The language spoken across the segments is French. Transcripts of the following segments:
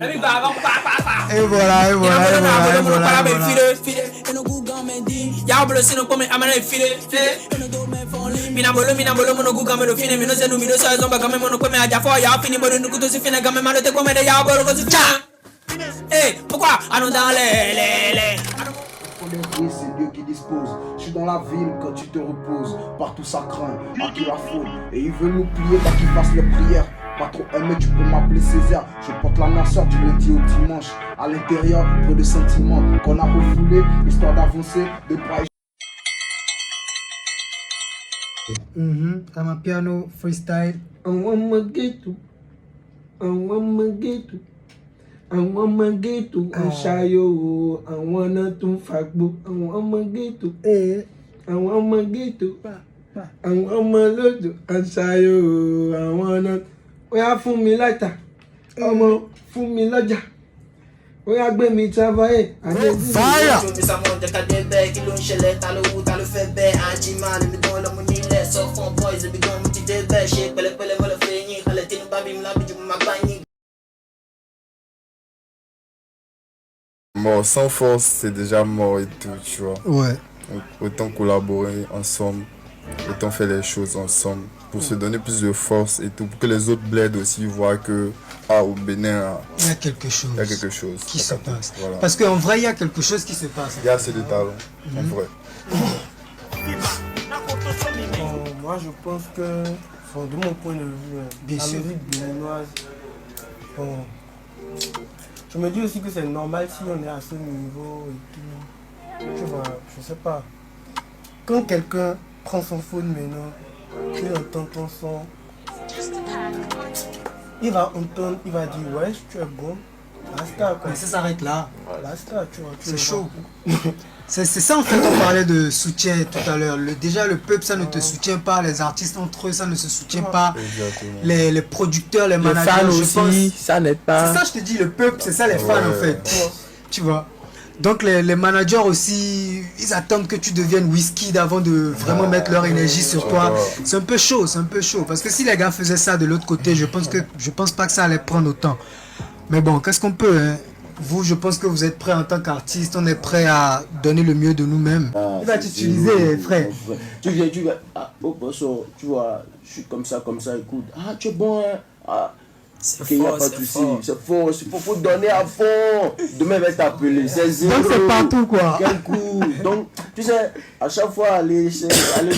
Et voilà. Pourquoi? Allons dans les. C'est Dieu qui dispose. Je suis dans la ville quand tu te reposes. Partout ça craint, à qui la faute. Et ils veulent nous plier, pas qu'ils fassent les prières. Pas trop aimé, tu peux m'appeler Césaire. Je porte la noirceur du lundi au dimanche. À l'intérieur, trop de sentiments qu'on a refoulés, histoire d'avancer, de brailler. I'm a piano freestyle. I want my ghetto. I want my ghetto. I want my ghetto. I shayo. I wanna to fagbo. I want my ghetto. I want my ghetto. I want my lodo. I shayo. I wanna. Oya fún mi láta. Ọmọ fún mi lọ́jà. Oya gbé mi travailler. Fire! Bon, sans force, c'est déjà mort et tout, tu vois. Ouais. Donc, autant collaborer ensemble, autant faire les choses ensemble pour se donner plus de force et tout, pour que les autres bleds aussi voient que, au Bénin, Il y a quelque chose. Qui se passe. Voilà. Parce qu'en vrai, il y a quelque chose qui se passe. Il y a assez de talent, en vrai. Moi, je pense que, de mon point de vue, la musique béninoise, je me dis aussi que c'est normal si on est à ce niveau et tout. Tu vois, je sais pas. Quand quelqu'un prend son phone maintenant, il entend ton son, il va entendre, il va dire ouais, tu es bon. Basta, quoi. Mais ça s'arrête là. Basta, tu vois. C'est chaud. C'est ça en fait, on parlait de soutien tout à l'heure. Déjà le peuple ça ne te soutient pas, les artistes entre eux ça ne se soutient pas, les producteurs, les managers, fans je aussi, pense, ça n'aide pas. c'est ça je te dis, le peuple c'est ça les fans en fait, tu vois. Donc les managers aussi, ils attendent que tu deviennes Wizkid avant de vraiment mettre leur énergie sur toi. C'est un peu chaud, parce que si les gars faisaient ça de l'autre côté, je pense pas que ça allait prendre autant. Mais bon, qu'est-ce qu'on peut, hein? Vous, je pense que vous êtes prêts en tant qu'artiste, on est prêts à donner le mieux de nous-mêmes. Il va t'utiliser, frère. Tu viens, au poisson, tu vois, je suis comme ça, écoute. Ah, tu es bon, hein? C'est Okay, fort, c'est fort, faut donner à fond. Demain, il va t'appeler, c'est zéro. Donc c'est partout, quoi. Quel coup. Donc, tu sais, à chaque fois, aller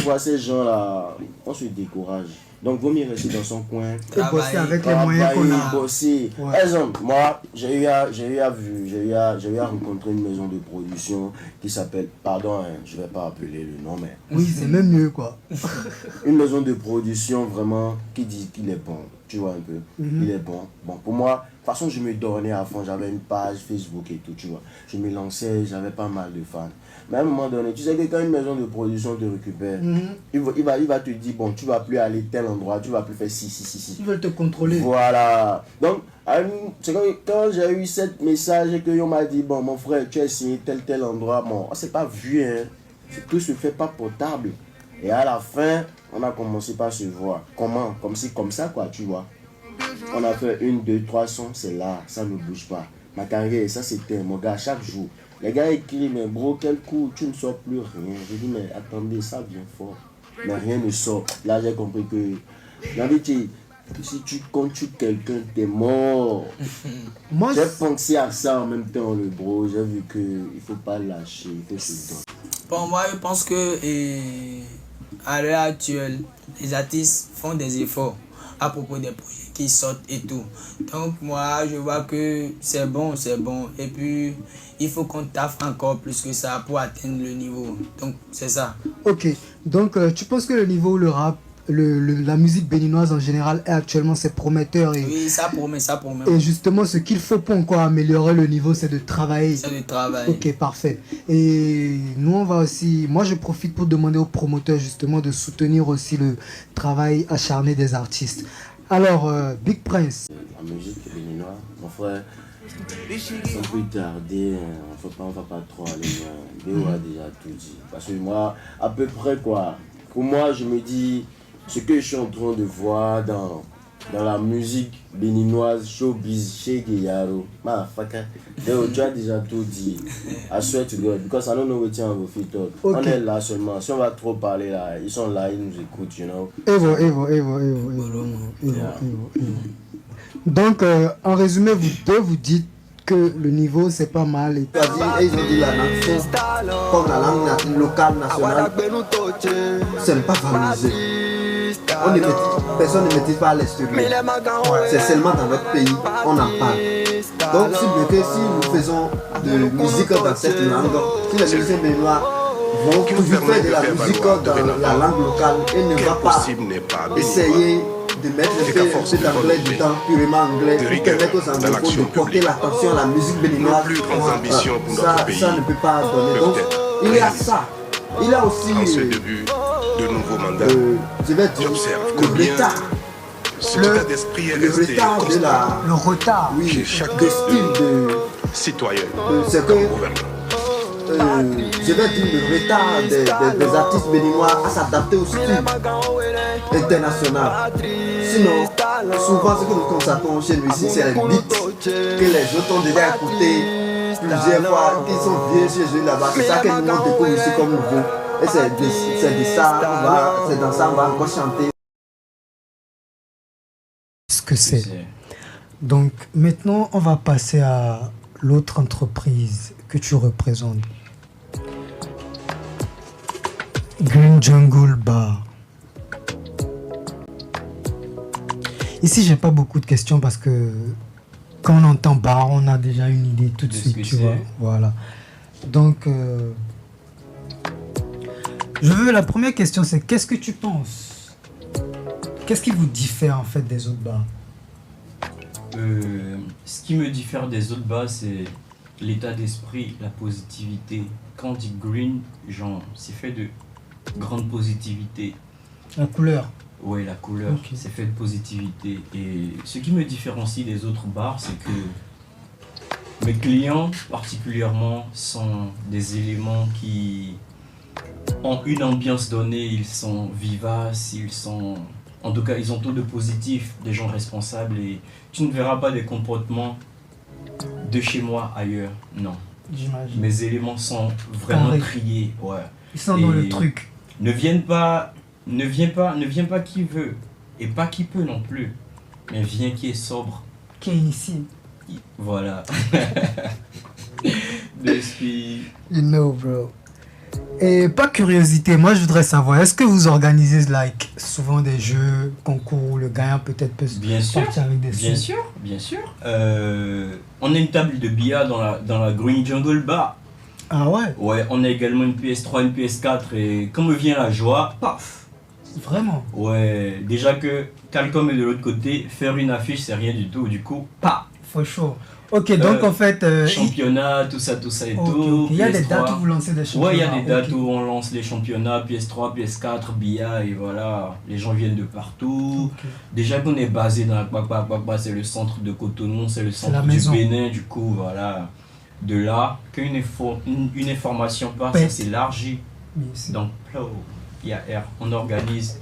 voir ces gens-là, on se décourage. Donc, vaut mieux rester dans son coin. Et bosser avec les moyens qu'on a. Bosser. Ouais. Par exemple, moi, j'ai eu à rencontrer une maison de production qui s'appelle, pardon, hein, je vais pas appeler le nom, mais... Oui, c'est même mieux, quoi. Une maison de production vraiment qui dit qu'il est bon, tu vois un peu, il est bon. Bon, pour moi, de toute façon, je me donnais à fond, j'avais une page Facebook et tout, tu vois. Je me lançais, j'avais pas mal de fans. Mais à un moment donné, tu sais que quand une maison de production te récupère, il va te dire, bon, tu vas plus aller tel endroit, tu vas plus faire ci. Ils veulent te contrôler. Voilà. Donc, c'est quand j'ai eu cette message et qu'on m'a dit, bon, mon frère, tu as signé tel endroit, bon, c'est pas vu, hein. Tout se fait pas potable. Et à la fin, on a commencé par se voir. Comment? Comme ça, quoi, tu vois. On a fait 1, 2, 3 sons, c'est là, ça ne bouge pas. Ma carrière, ça c'était, mon gars, chaque jour. Les gars écrivent, mais bro, quel coup, tu ne sors plus rien. Je dis, mais attendez, ça vient fort. Mais rien ne sort. Là, j'ai compris que, j'ai envie de dire, si tu comptes sur quelqu'un, t'es mort. Moi, J'ai pensé à ça en même temps, le bro. J'ai vu qu'il ne faut pas lâcher, il faut se donner. Bon, moi, je pense que à l'heure actuelle, les artistes font des efforts à propos des projets qui sortent et tout. Donc, moi, je vois que c'est bon. Et puis, il faut qu'on taffe encore plus que ça pour atteindre le niveau. Donc, c'est ça. ok. Donc, tu penses que le niveau, le rap, la musique béninoise en général est actuellement c'est prometteur Oui, ça promet. et justement ce qu'il faut pour encore améliorer le niveau c'est de travailler. C'est du travail. Ok, parfait. Et nous on va aussi, moi je profite pour demander aux promoteurs justement de soutenir aussi le travail acharné des artistes. Alors Big Prince. La musique béninoise, mon frère, on peut tarder, on va pas trop aller loin. Béo a déjà tout dit. Parce que moi, à peu près quoi, pour moi je me dis, ce que je suis en train de voir dans dans la musique béninoise, showbiz, Che Gueyaro. Motherfucker. Tu as déjà tout dit. I swear to God, because I don't know what you have talk. On est là seulement. Si on va trop parler là, ils sont là, ils nous écoutent, you know. Evo. Donc, en résumé, vous deux, vous dites que le niveau, c'est pas mal. Et... Ils ont dit la nation, comme la langue locale, nationale, ce n'est pas valorisé. Personne ne maîtrise pas l'extérieur. C'est seulement dans notre pays on en parle. Donc, si nous faisons de musique dans cette langue, si les musiciens béninois vont toujours faire de la musique dans la langue locale et ne va pas essayer de mettre un peu d'anglais dedans, purement anglais, pour permettre aux anglophones de porter l'attention à la musique béninoise, ça ne peut pas donner. Donc, il y a ça. Il y a aussi de nouveaux mandats. Je vais dire le retard. Le retard oui, chez chaque de style de citoyen. C'est que je vais dire le retard des artistes béninois à s'adapter au style international. Sinon, souvent ce que nous constatons chez nous ici, c'est les beats que les autres ont déjà écoutés plusieurs fois, qui sont vieux chez eux là-bas. C'est ça que nous on découvre ici comme nouveau. Et c'est dans ça on va encore chanter. Ce que c'est. Donc maintenant, on va passer à l'autre entreprise que tu représentes. Green Jungle Bar. Ici, j'ai pas beaucoup de questions parce que quand on entend bar, on a déjà une idée tout de suite, tu vois. Voilà. Donc, la première question, c'est qu'est-ce que tu penses? Qu'est-ce qui vous diffère en fait des autres bars? Ce qui me diffère des autres bars, c'est l'état d'esprit, la positivité. Quand on dit green, genre, c'est fait de grande positivité. La couleur. Oui, la couleur, okay. C'est fait de positivité. Et ce qui me différencie des autres bars, c'est que mes clients, particulièrement, sont des éléments qui ont une ambiance donnée, ils sont vivaces, en tout cas, ils ont tout de positif, des gens responsables. Et tu ne verras pas des comportements de chez moi ailleurs, non. J'imagine. Mes éléments sont vraiment triés, ouais. Ils sont dans le truc. Ne viens pas qui veut et pas qui peut non plus, mais viens qui est sobre, qui est initié. Voilà. You know, bro. Et pas curiosité, moi je voudrais savoir, est-ce que vous organisez souvent des jeux, concours où le gagnant peut-être peut partir avec des sous? Bien sûr. On a une table de billard dans la Green Jungle Bar. Ah ouais? Ouais, on a également une PS3, une PS4 et quand me vient la joie, paf! Vraiment? Ouais, déjà que Calcom est de l'autre côté, faire une affiche c'est rien du tout, du coup, paf! For sure. Ok, donc en fait... championnat, tout ça et tout. Il y a des dates où vous lancez des championnats? Ouais, il y a des dates où on lance les championnats, PS3, PS4, BIA, et voilà. Les gens viennent de partout. Déjà qu'on est basé dans la Kpakpa, c'est le centre de Cotonou, c'est le centre du Bénin, du coup, voilà. De là, qu'une une information passe, ça s'élargit. Donc, on organise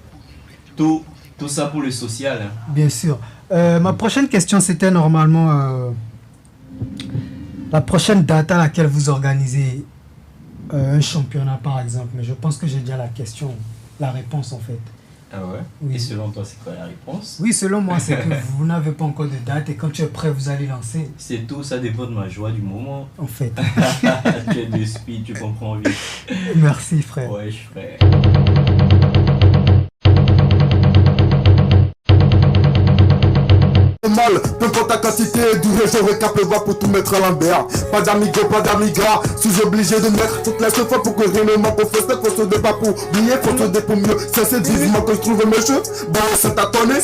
tout ça pour le social. Hein. Bien sûr. Ma prochaine question, c'était normalement la prochaine date à laquelle vous organisez un championnat, par exemple. Mais je pense que j'ai déjà la réponse en fait. Ah ouais? Oui. Et selon toi, c'est quoi la réponse? Oui, selon moi, c'est que vous n'avez pas encore de date et quand tu es prêt, vous allez lancer. C'est tout, ça dépend de ma joie du moment. En fait. Tu es de speed, tu comprends vite. Merci, frère. Ouais, je suis frère. Peu importe ta quantité, du réseau récap le voix pour tout mettre à l'envers. Pas d'amigo, pas d'amigra, suis obligé de mettre toutes les fois pour que rien ne manque. Faut se débat pour briller, faut se débat pour mieux. C'est vivement que je trouve mes jeux. Bon, ça t'a tonné,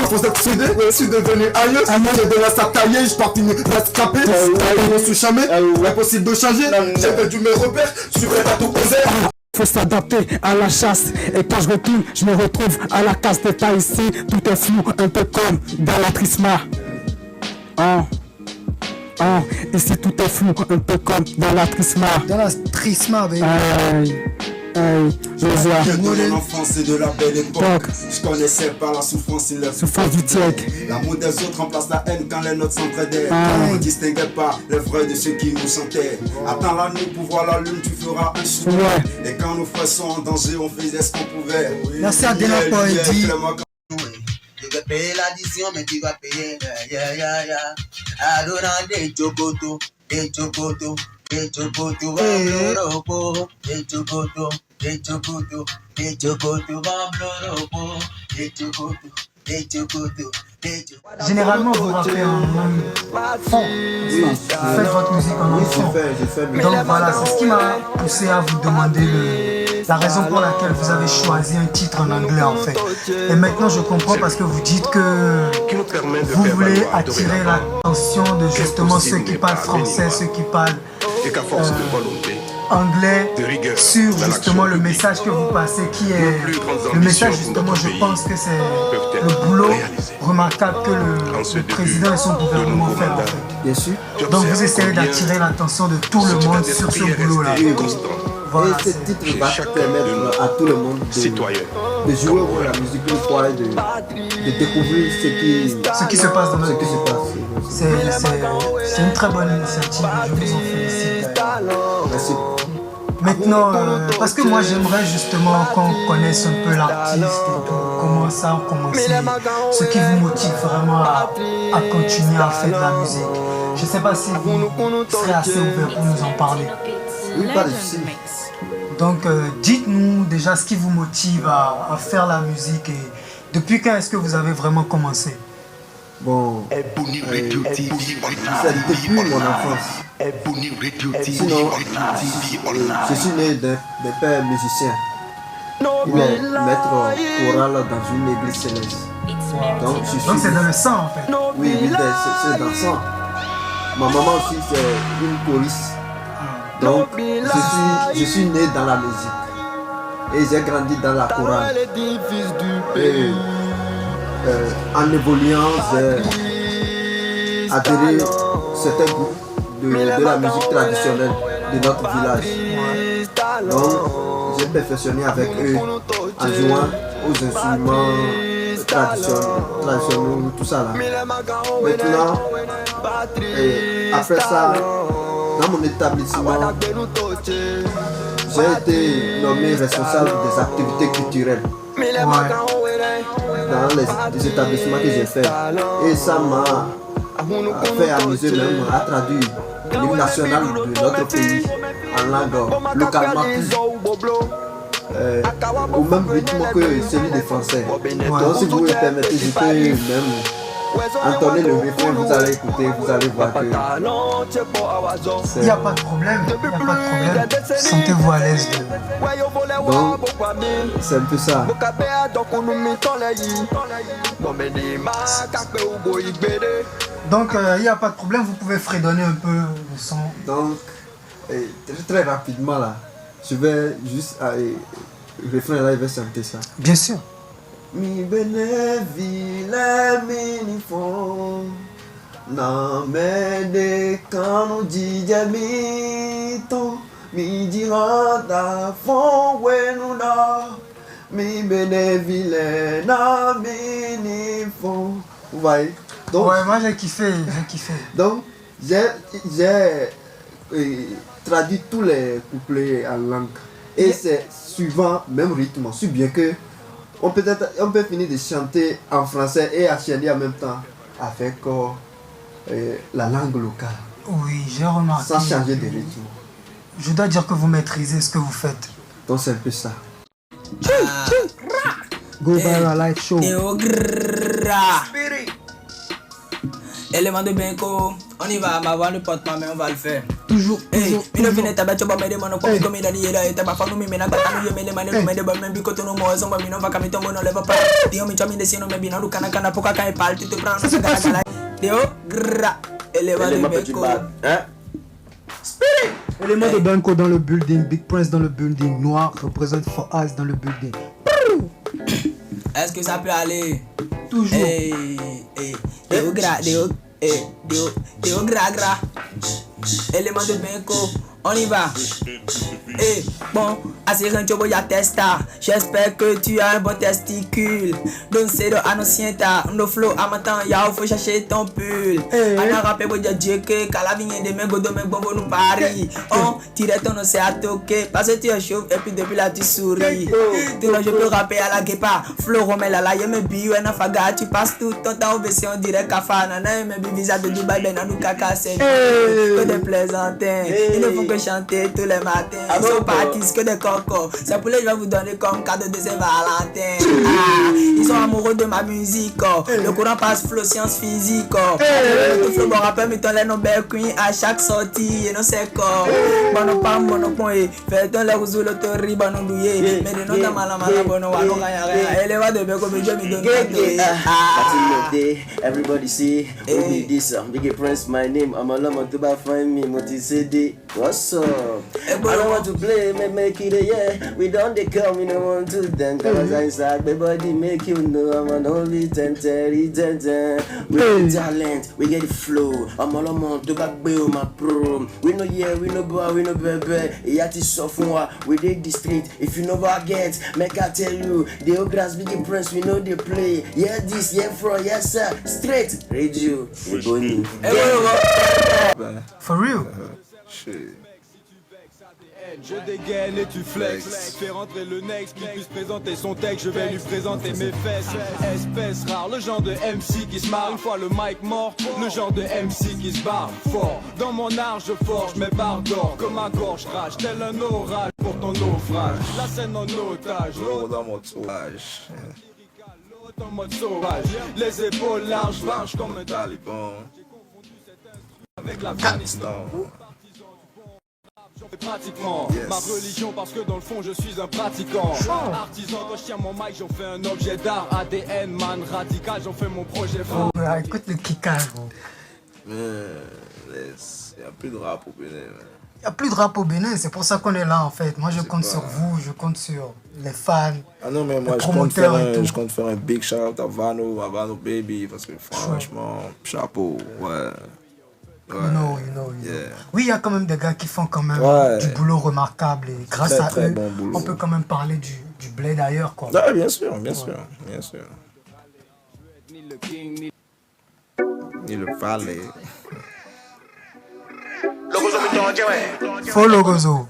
faut s'excéder. Je suis devenu ailleurs, j'ai de la tailler, je pars finir rescapé. Je suis jamais, impossible de changer. J'ai perdu mes repères, je suis prêt à tout poser. Faut s'adapter à la chasse et quand je recule, je me retrouve à la casse d'état ici. Tout est flou, un peu comme dans la Trisma. Ici tout est flou, un peu comme dans la Trisma. Dans la Trisma, baby. Hey, je vois. De mon enfance et de la belle époque, je connaissais pas la souffrance et la Souffrance du tièque. L'amour des autres remplace la haine quand les nôtres s'entraidaient. On ne distinguait pas les vrais de ceux qui nous chantaient. Attends la nuit pour voir la lune, tu feras un chou. Et quand nos frères sont en danger, on faisait ce qu'on pouvait. Merci à Dela Poédi. Tu vas payer l'addition, mais tu vas payer. Adonant des chocotos, des chocotos, des chocotos, des chocotos, des chocotos, des chocotos, des chocotos, des chocotos. Généralement, vous rappez en fond. Vous faites votre musique en fond. Donc voilà, c'est ce qui m'a poussé à vous demander la raison pour laquelle vous avez choisi un titre en anglais en fait. Et maintenant je comprends parce que vous dites que vous voulez attirer l'attention de justement ceux qui parlent français, ceux qui parlent anglais sur justement le message que vous passez qui est le message justement, je pense que c'est le boulot remarquable que le président et son gouvernement font en fait. Bien sûr. Donc vous essayez d'attirer l'attention de tout le monde sur ce boulot là. Voilà, et ce titre va permettre à tout le monde de jouer au la musique une fois et de découvrir ce qui se passe dans notre pays. C'est une très bonne initiative, je vous en félicite. Merci. Maintenant, parce que moi j'aimerais justement qu'on connaisse un peu l'artiste et tout, comment ça a commencé, ce qui vous motive vraiment à continuer à faire de la musique. Je ne sais pas si vous serez assez ouvert pour nous en parler. Oui, pas difficile. Donc dites-nous déjà ce qui vous motive à faire la musique et depuis quand est-ce que vous avez vraiment commencé? Bon, c'est depuis mon enfance. Sinon, je suis né d'un père musicien. Il est maître choral dans une église céleste. Donc c'est dans le sang en fait. Oui, c'est dans le sang. Ma maman aussi c'est une choriste. Donc je suis né dans la musique. Et j'ai grandi dans la chorale. Et, en évoluant, j'ai adhéré à certains groupes de la musique traditionnelle de notre village. Donc, j'ai perfectionné avec eux en jouant aux instruments traditionnels, tout ça là. Maintenant, après ça, dans mon établissement, j'ai été nommé responsable des activités culturelles. Dans les établissements que j'ai fait. Et ça m'a fait amuser même à traduire l'hymne national de notre pays en langue localement au même rythme que celui des Français. Donc si vous me permettez, je peux même entonner le refrain, vous allez écouter, vous allez voir que... Il n'y a pas de problème, Sentez-vous à l'aise de... Donc, c'est un peu ça. Donc, il n'y a pas de problème, vous pouvez fredonner un peu le son. Donc, très rapidement là, je vais juste... le refrain là, il va chanter ça. Bien sûr. Mi benevile minifon na mede kanu dijamito mi dirada fon wenuna mi benevile na minifon. Vous voyez? Donc, ouais, moi j'ai kiffé. Donc j'ai traduit tous les couplets en langue et c'est suivant même rythme, si bien que on peut finir de chanter en français et enchaîner en même temps avec la langue locale. Oui, j'ai remarqué. Sans changer de rythme. Je dois dire que vous maîtrisez ce que vous faites. Donc c'est un peu ça. Go Viral Live Show. Élément de Benko, on y va, ma voix ne porte pas mais on va le faire. Toujours. Mi no fine tabacho ba mede mono comme comme dali era eta ba fanu mi mena ba tanu ye mele mane mede ba men biko tono mo zo ba mi no va kamito mo no leva pa. Dio mi chami desino me bina kana kana poka kai pal tu te prends ça gala gala. Dio gra. Élément de Benko. Spirit. Élément de Benko dans le building, Big Prince dans le building, Noir représente For Eyes dans le building. Est-ce que ça peut aller? Toujours. Dio gra, Dio gra gra. Élément de Benko, On y va. Et bon, Asirin Chobo ya testa. J'espère que tu as un bon testicule. Donc c'est de Anocienta. No flow à matin, ya faut chercher ton pull. Ana rappé bo ya djeke. Kala vigne de mengo do mengo nous Paris. On tire ton océan à toquer. Parce que tu es chauve et puis depuis là tu souris. Tout là je peux rapper à la guépa. Flow Romel à la yeme bio et na faga. Tu passes tout ton temps au version direct à Fanana. Mais visa de Dubaï ben anou kaka c'est que des plaisantins. Ils ne font que chanter tous les matins. Ils sont partis que des cocos. C'est pour les gens vous donner comme cadeau de Saint-Valentin. Ils sont amoureux de ma musique. Le courant passe flow science physique. Le flow bon rappel mais ton les nobles queen à chaque sortie et non c'est quoi. Bon pas mon point. Fais-toi les rousseaux l'autori bon douillé. Mais de nous dans malama bon wa no rien. Elle va de be comme je me donne. Everybody see who be this Biggie Prince my name. I'm alone to buy find me Moti CD. What's up? I don't want to play, make it a yeah. We don't they come, we don't want to dance. Cause inside my body make you know I'm an only 10. We get the talent, we get the flow. I'm all on to back bill my pro. We know yeah, we know boy, we know baby. Yati sophomore, we did the street. If you know what I get, make I tell you. The old grass Biggie Prince, we know they play. Yeah this, yeah from, yes sir. Straight radio, we going. For real? Shit. Je dégaine et tu flex. Fais rentrer le next qui puisse présenter son texte. Je vais lui présenter mes fesses. Espèce rare, le genre de MC qui se marre une fois le mic mort. Le genre de MC qui se barre fort. Dans mon art je forge mes barres d'or. Comme ma gorge rage, tel un orage pour ton naufrage. La scène en otage. L'eau dans mon sauvage. L'eau en mode sauvage. Les épaules larges, larges comme un taliban. Avec l'Afghanistan. Pratiquement ma religion parce que dans le fond je suis un pratiquant. Artisan quand je tiens mon mic j'en fais un objet d'art. ADN man radical j'en fais mon projet fort. Écoute le kickage gros. Y'a plus de rap au Bénin. Il n'y a plus de rap au Bénin, c'est pour ça qu'on est là en fait. Moi je compte sur vous, je compte sur les fans. Ah non mais moi je compte faire un big shout out à Vano Baby parce que franchement chapeau ouais. You know. Yeah. Oui, il y a quand même des gars qui font quand même du boulot remarquable et grâce à eux, bon on peut quand même parler du blé d'ailleurs quoi. Ah, bien sûr. Ni le valet. Faux Logozo.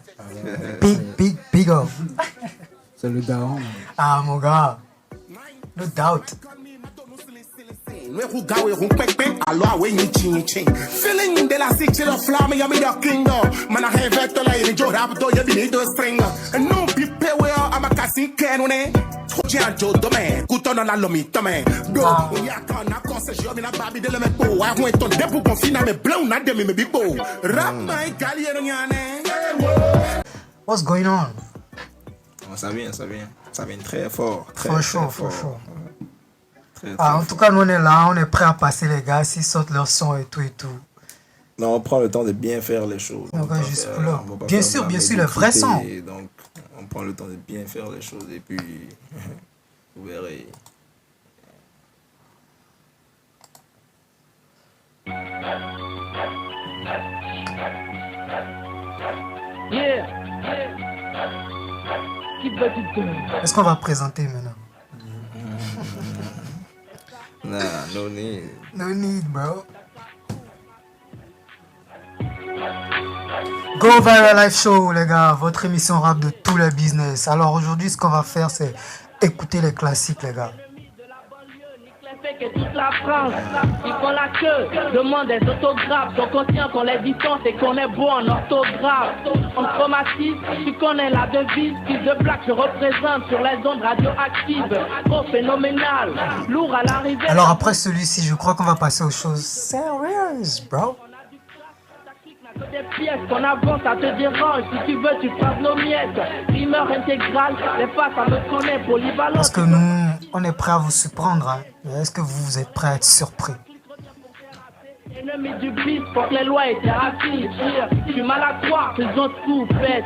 Big up. C'est le daron. Ah mon gars. No doubt. Feeling de la city of flamme, jag vill ha kring då. Man har hävdat alla i det rap då jag vill inte springa. No pipe where I'm a casting canone. Trojan jo do me, kutono na lomito me. Do ya kana konse jo mi na babi de le me po. Wa ho eton de pour confina me blanc na de me bipo. Rap my galiero nyane. What's going on? Ça vient très fort. For sure. En tout cas, nous on est là, on est prêt à passer les gars, s'ils sortent leur son et tout. Non, on prend le temps de bien faire les choses. Bien sûr, le vrai son. Donc, on prend le temps de bien faire les choses et puis, vous verrez. Est-ce qu'on va présenter maintenant? Nah, no need. No need, bro. Go Viral Live Show, les gars, votre émission rap de tout le business. Alors aujourd'hui, ce qu'on va faire, c'est écouter les classiques, les gars. Que toute la France, ils font la queue, demandent des autographes, sont conscients qu'on les distance et qu'on est bon en orthographe. On traumatise, tu connais la devise, fils de black, je représente sur les ondes radioactives. Trop phénoménal, lourd à l'arrivée. Alors après celui-ci, je crois qu'on va passer aux choses sérieuses, bro. Des pièces qu'on avance, ça te dérange. Si tu veux, tu passes nos miettes. Rimeur intégral, les faces, ça me connaît, polyvalent. Parce que nous, on est prêt à vous surprendre. Hein. Est-ce que vous êtes prêts à être surpris? Ennemi du bis, pour que les lois étaient racistes. Je suis mal à croire qu'ils ont tout fait.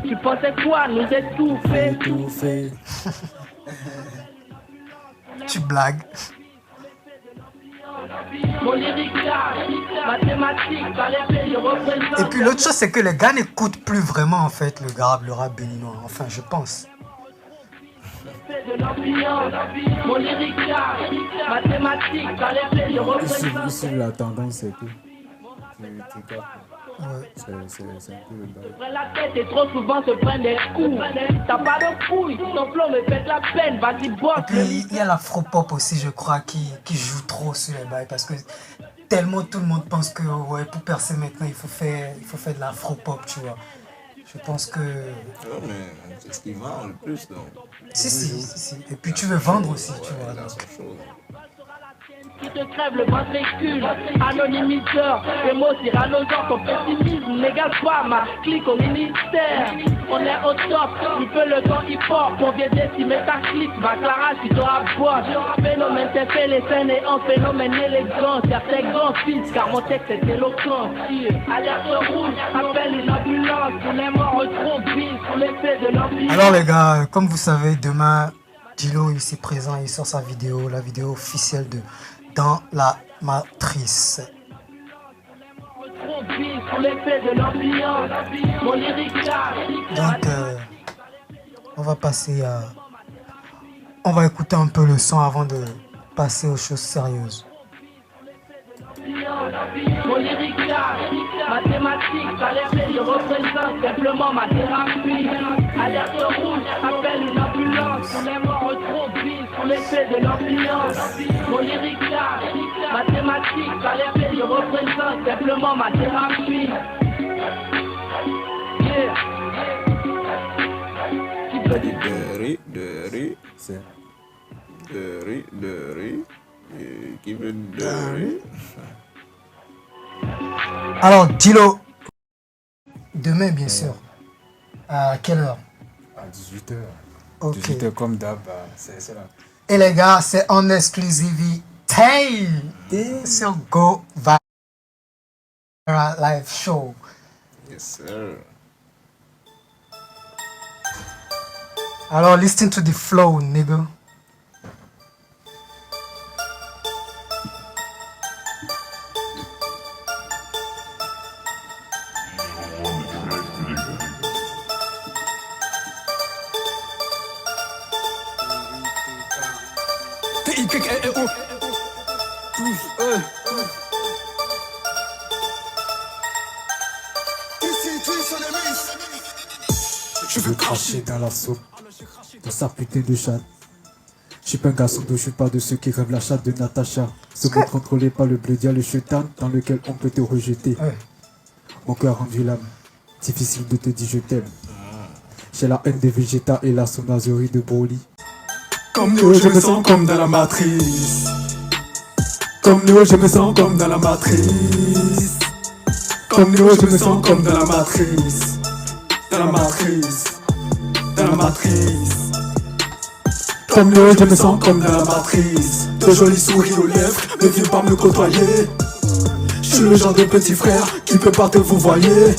Tu pensais quoi? Nous étouffer. Tu blagues. Mon lyrique mathématique, par les je représente. Et puis l'autre chose, c'est que les gars n'écoutent plus vraiment en fait le rap béninois. Enfin, je pense. De l'ambiance, mon lyrique mathématique, par les je représente. Ici, la tendance, c'est que c'est un peu le bail. La tête et trop souvent se prennent des coups. T'as pas de couilles, ton flow me fait de la peine, vas-y bosse. Et puis il y a l'afropop aussi, je crois, qui joue trop sur les bails parce que tellement tout le monde pense que ouais, pour percer maintenant il faut faire de l'afropop, tu vois. Je pense que... Non, mais c'est ce qui vend le plus, donc. Si. Et puis tu veux vendre aussi, tu vois. Qui te crève le ventricule, anonymiseur, les mots tyrannosaures, ton pessimisme n'égale pas ma clique au ministère. On est au top, il peut le temps hip-hop, on vient décimer ta clique, ma Clara, tu dois boire. Phénomène, t'es fait les scènes et un phénomène élégant, certains grands fils, car mon texte est éloquent. Alerte rouge, appelle une ambulance, pour les morts trop vite, sous l'effet de l'ambulance. Alors les gars, comme vous savez, demain, Dilo ici présent, il sort sa vidéo, la vidéo officielle de Dans la Matrice. Donc, on va passer à... On va écouter un peu le son avant de passer aux choses sérieuses. Mon lyrique mathématique, je représente simplement ma thérapie. Alerte rouge, appelle une ambulance, on est mort trop vite sous l'effet de l'ambiance. Mon lyrique mathématique, je représente simplement ma thérapie. Yeah. De riz, c'est de riz, et qui veut de riz. Alors, Dilo, demain, bien sûr. À quelle heure? À 18h. Ok. 18h comme d'hab, c'est là. Et les gars, c'est en exclusivité sur Go Viral Live Show. Yes, sir. Alors, listen to the flow, nigga. Je veux cracher dans la soupe, dans sa putain de chatte. Je suis pas un garçon d'eau, je suis pas de ceux qui rêvent la chatte de Natacha. Ce monde contrôlé par le blédia, le chétan, dans lequel on peut te rejeter. Mon cœur rendu l'âme, difficile de te dire je t'aime. J'ai la haine des végétales et la sauvagerie de Broly. Comme Néo, je me sens comme dans la matrice. Comme Néo, je me sens comme dans la matrice. Comme Néo, je me sens comme dans la matrice. Dans la matrice. Dans la matrice. Comme Néo, je me sens comme dans la matrice. De jolis sourires aux lèvres, ne viens pas me côtoyer. Je suis le genre de petit frère qui peut pas te vous voyez.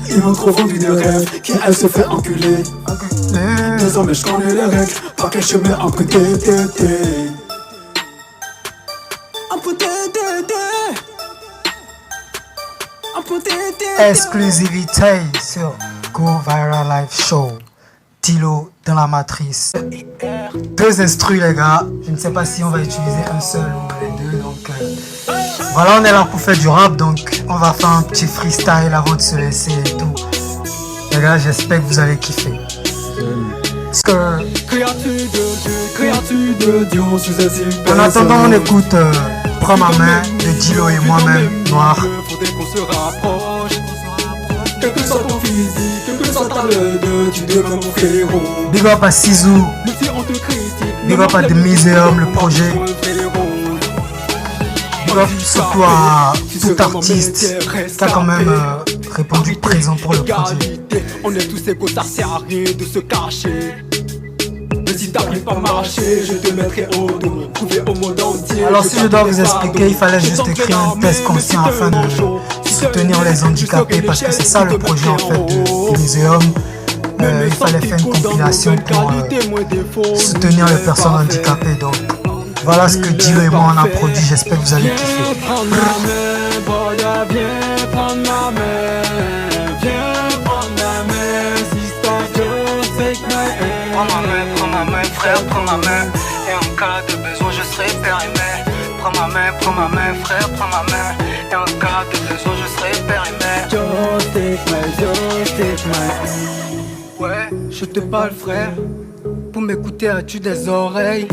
Ils m'ont trop vendu des rêves, qui elle se fait enculer. Désormais je connais les règles, par quel chemin emprunter. Exclusivité sur Go Viral Live Show. Dilo dans la matrice. Deux instrus les gars. Je ne sais pas si on va utiliser un seul ou les deux. Donc voilà, on est là pour faire du rap. Donc on va faire un petit freestyle avant de se laisser et tout. Les gars, j'espère que vous allez kiffer. En attendant, on écoute Prends ma main de Dilo et moi-même, Noir. Quel que soit ton physique, quel que soit ta laideur, tu deviens mon frérot. Big up à Sizou. Big up à The Museum, le projet. Big up surtout à tout artiste qui a quand même répondu présent pour le projet. On est tous égaux, ça sert à rien de se cacher. Mais si t'arrives pas à marcher, je te mettrai au dos, prouver au monde entier. Alors si je dois vous expliquer, il fallait juste écrire un test conscient afin de soutenir les handicapés, parce que c'est ça le projet en fait du muséum. Il fallait faire une compilation pour soutenir les personnes handicapées. Donc Voilà ce que Dilo et moi on a produit, j'espère que vous allez kiffer. Viens prendre ma main, Boda, viens prendre ma main. Viens prendre ma main, sister, just take my hand. Prends ma main, frère, prends ma main. Et en cas de besoin, je serai périmé. Prends ma main, frère, prends ma main. Et en cas de besoin, je serai périmé. Just take my hand. Ouais, je te parle, frère. Pour m'écouter, as-tu des oreilles?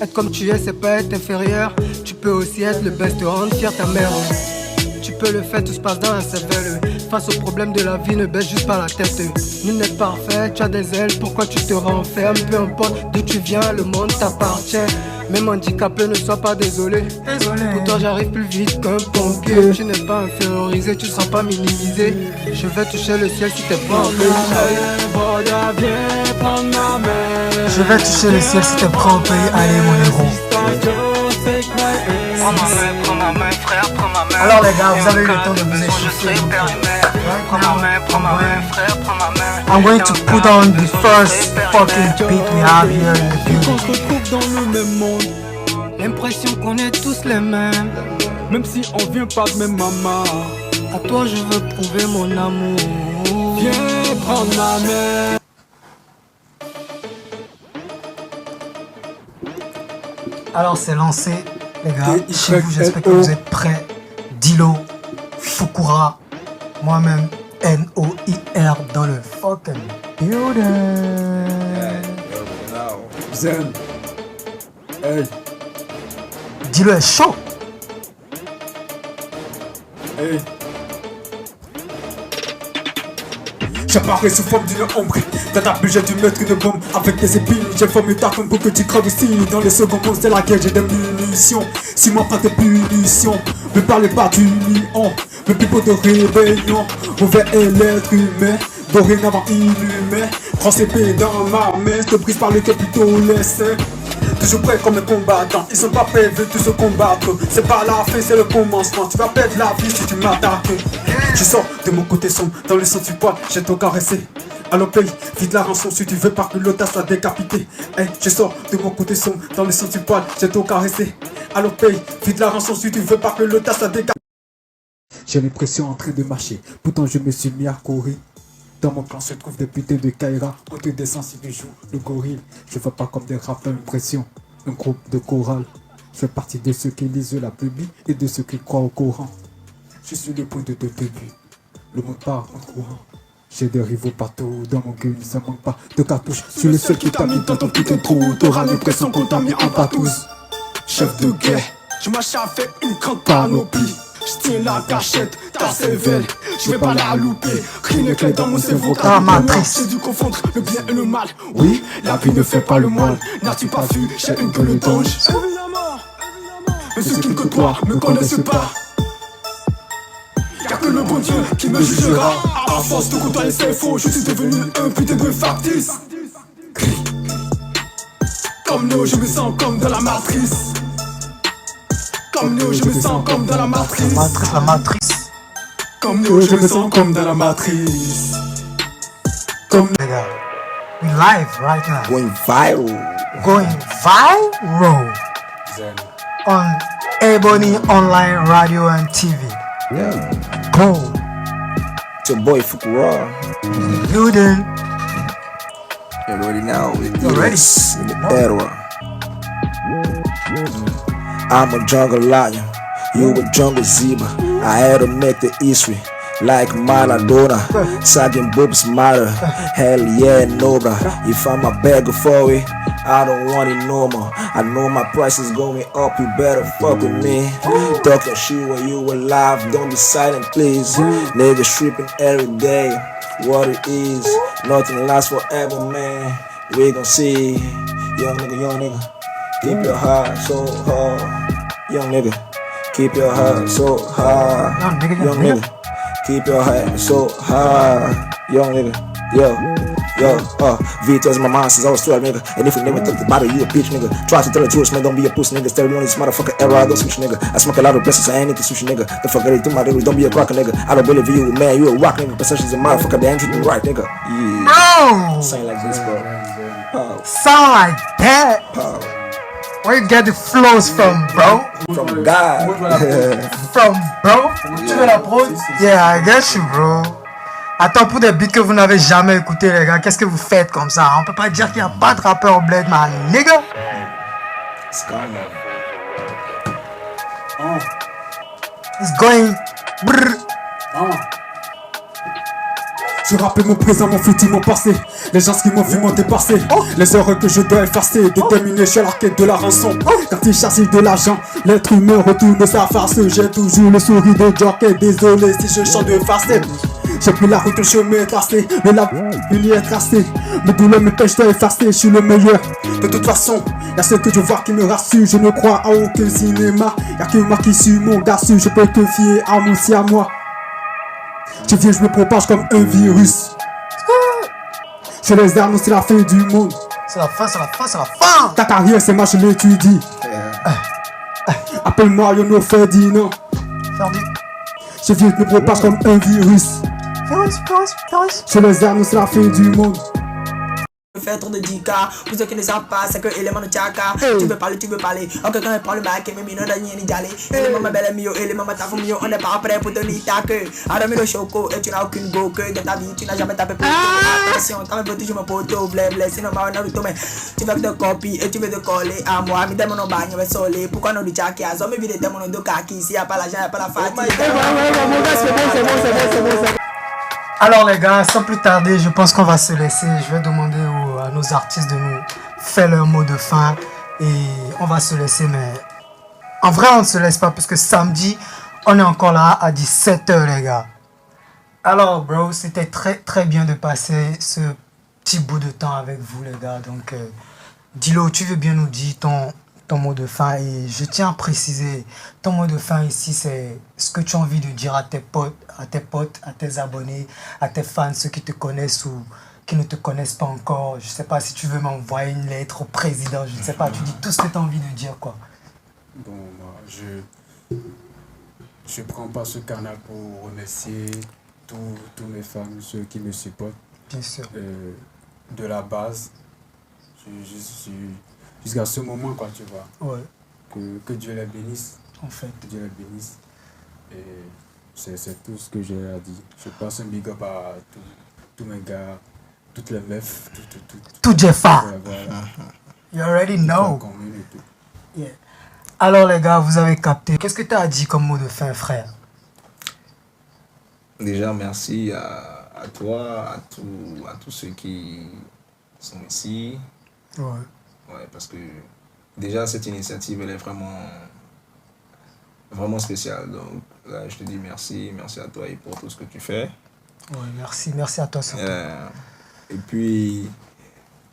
Être comme tu es, c'est pas être inférieur. Tu peux aussi être le best, te rendre fier ta mère. Tu peux le faire, tout se passe dans un cervelle. Face aux problèmes de la vie, ne baisse juste pas la tête. Nul n'est parfait, tu as des ailes, pourquoi tu te renfermes? Peu importe d'où tu viens, le monde t'appartient. Même handicapé, ne sois pas désolé. Pour toi, j'arrive plus vite qu'un pompier. Tu n'es pas infériorisé, tu seras pas minimisé. Je vais toucher le ciel si t'es pas en pays. Je vais toucher le ciel si t'es prêt au pays. Allez, mon héros. Prends ma main, frère, prends ma main. Alors, les gars, vous avez eu le temps de vous échauffer. Prends ma main, frère, prends ma main. I'm going to put on the first fucking beat we have here in the building. On se retrouve dans le même monde. L'impression qu'on est tous les mêmes. Même si on vient pas de même maman. À toi, je veux prouver mon amour. Viens prendre ma main. Alors c'est lancé, les gars. Chez vous, j'espère que vous êtes prêts. Dilo, Fukura, moi-même, Noir dans le fucking building. Zen. Hey. Dilo est chaud. Hey. J'apparais sous forme d'une ombre. Dans ta bulle j'ai dû mettre une bombe avec des épines. J'ai formé ta comme pour que tu creves ici. Dans les secondes c'est la guerre, j'ai des munitions. Si moi prends tes punitions, ne parlez pas d'union. Le pipeau de rébellion, mauvais est l'être humain. Dorénavant inhumain, prends ses pieds dans ma main. Je te brise par le cœur plutôt laissé. Toujours prêt comme un combattant, ils sont pas prêts, veulent tous se combattre. C'est pas la fin, c'est le commencement. Tu vas perdre la vie si tu m'attaques. Je sors de mon côté sombre, dans le sang du poil, j'ai tout caressé. Alors paye, vide la rançon si tu veux pas que l'audace soit décapité. Hey, je sors de mon côté sombre, dans le sang du poil, j'ai tout caressé. Alors paye, vide la rançon si tu veux pas que l'audace soit décapité. J'ai l'impression en train de marcher, pourtant je me suis mis à courir. Dans mon clan se trouvent des putains de Kaira. On te descend si tu joues le gorille. Je vois pas comme des rappeurs impression. Un groupe de chorale. Je fais partie de ceux qui lisent la Bible et de ceux qui croient au Coran. Je suis le point de début. Le monde part en courant. J'ai des rivaux partout dans mon cul, ça manque pas de cartouches. Je suis le seul qui t'a mis dans ton putain de trou. T'auras l'impression qu'on t'a mis en patouze. Chef de guerre, je m'achète fait une grande panoplie. Je tiens la cachette, ta cervelle, je vais pas la louper. Rien n'est clair dans mon cerveau, car j'ai dû confondre le bien et le mal. Oui, la vie ne fait pas le mal. N'as-tu pas vu, j'ai une gueule d'ange. Mais ceux qui me côtoient me connaissent pas. Y'a que le bon Dieu qui me jugera. À force de côtoyer ses faux, je suis devenu un putain de factice. Comme Néo, je me sens comme dans la matrice. Comme Néo, je me sens comme dans la matrice. La matrice. Comme Néo, je me sens comme dans la matrice. Comme les gars, we live right now. Going viral. Going viral. On Ebony Online Radio and TV. Yeah. Go. It's your boy Fukura. Building. You already know. You ready? In the era. I'm a jungle lion, you a jungle zebra. I had to make the history like Maradona. Sagging boobs matter, hell yeah, no bro. If I'm a beggar for it, I don't want it no more. I know my price is going up, you better fuck with me. Talk your shit when you alive, don't be silent please. Niggas stripping every day, what it is. Nothing lasts forever man, we gon' see. Young nigga. Keep your heart so hard, young nigga. Keep your heart so hard, young nigga. Keep your heart so hard, young nigga. V tells my mind since I was 12, nigga. And if you never think about it, you a bitch, nigga. Try to tell the truth, man, don't be a pussy, nigga. Stay on this motherfucker era, I go switch, nigga. I smoke a lot of blessings, I ain't into sushi, nigga. Don't forget it, do my lyrics, don't be a cracker, nigga. I don't believe you, man, you a rock, nigga. Perception's a motherfucker, they ain't treating me right, nigga. Yeah. Bro! Sound like this, bro. Sound like that. Where you get the flows from, bro? From God. From, bro? Tu veux la prod? Yeah, I get you, bro. Attends, pour des beats que vous n'avez jamais écoutés, les gars, qu'est-ce que vous faites comme ça? On peut pas dire qu'il n'y a pas de rappeur au bled, man, nigga. It's going. Brrr. Je rappelle mon présent, mon futur, mon passé. Les gens qui m'ont vu m'ont dépassé. Les heures que je dois effacer. Déterminé, je suis à la quête de la rançon. Quand il chasse de l'argent, l'être humain retourne sa farce. J'ai toujours le sourire de jockey. Désolé si je chante de facette. J'ai pris la route, le chemin est tracé. Mais la ligne est tracée. Mes douleurs me pêchent, je dois effacer. Je suis le meilleur. De toute façon, y'a ce que je vois qui me rassure. Je ne crois à aucun cinéma. Y'a que moi qui suis mon gars sûr. Je peux te fier à mon si à moi. Je viens, je me propage comme un virus. Je les armes, c'est la fin du monde. C'est la fin, c'est la fin, c'est la fin. Ta carrière, c'est moi, je l'étudie. Appelle-moi Yono Ferdinand. Je viens, je me propage comme un virus. Je les armes, c'est la fin du monde. Faire trop de 10K, pour ceux qui ne savent pas, c'est que élément de Tchaka. Tu veux parler, ok, quand il prend le bac, mais il n'y a ni d'aller. Élément ma belle mio, élément ma tafou mio, on n'est pas prêt pour te nier ta queue. Arrête le choco, et tu n'as aucune go que dans ta vie, tu n'as jamais tapé pour attention, quand même, toujours mon poteau, blé, sinon, ma Naruto, mais tu veux te copier et tu veux te coller à moi. Mais mon bagne, mais solé, pourquoi non du Tchaki, à zombie, vide mon de kaki, s'il n'y a pas l'argent, il n'y a pas la fatigue. Alors les gars, sans plus tarder, je pense qu'on va se laisser. Je vais demander à nos artistes de nous faire leur mot de fin. Et on va se laisser, mais en vrai on ne se laisse pas parce que samedi, on est encore là à 17h les gars. Alors bro, c'était très bien de passer ce petit bout de temps avec vous les gars. Donc Dilo, tu veux bien nous dire ton mot de fin, et je tiens à préciser, ton mot de fin ici, c'est ce que tu as envie de dire à tes potes, à tes abonnés, à tes fans, ceux qui te connaissent ou qui ne te connaissent pas encore. Je sais pas si tu veux m'envoyer une lettre au président, je ne sais pas, tu dis tout ce que tu as envie de dire, quoi. Bon, moi, je prends pas ce canal pour remercier tous mes fans, ceux qui me supportent. Bien sûr. De la base, jusqu'à ce moment, quoi, tu vois. Ouais. Que Dieu les bénisse. En fait. Que Dieu les bénisse. Et c'est tout ce que j'ai à dire. Je passe un big up à tous mes gars, toutes les meufs, tout Jeffa. Voilà. You already know. Yeah. Alors les gars, vous avez capté. Qu'est-ce que tu as dit comme mot de fin, frère? Déjà, merci à toi, à tous ceux qui sont ici. Ouais. Ouais, parce que déjà cette initiative elle est vraiment spéciale. Donc là je te dis merci à toi et pour tout ce que tu fais. Ouais, merci à toi surtout. Et puis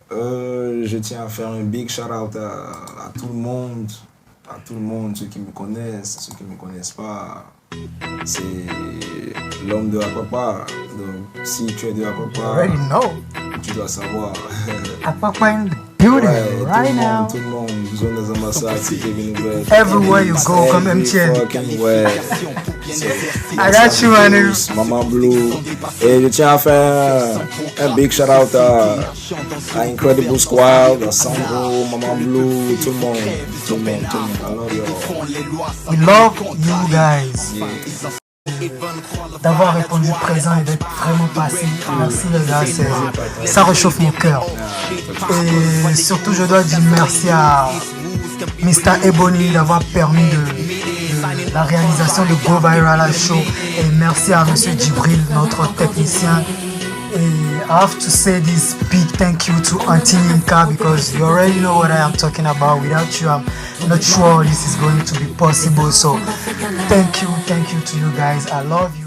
je tiens à faire un big shout out à tout le monde, ceux qui me connaissent, ceux qui ne me connaissent pas. C'est l'homme de Apapa. Donc si tu es de Apapa, tu dois savoir. Apapa in the building right now. Tout le monde, zone des ambassades, Cité Nouvelle. Everywhere you go, comme MTN. I got you, man. Maman Blue. Et je tiens à faire un big shout out à Incredible Squad, à Sandro, Maman Blue, tout le monde. I love you. We love you guys. D'avoir répondu présent et d'être vraiment passé. Merci les gars, ça réchauffe mon cœur. Et surtout je dois dire merci à Mr. Ebony d'avoir permis de la réalisation de Go Viral Show. Et merci à Monsieur Djibril, notre technicien. I have to say this big thank you to Auntie Ninka, because you already know what I am talking about. Without you, I'm not sure this is going to be possible. So thank you to you guys. I love you.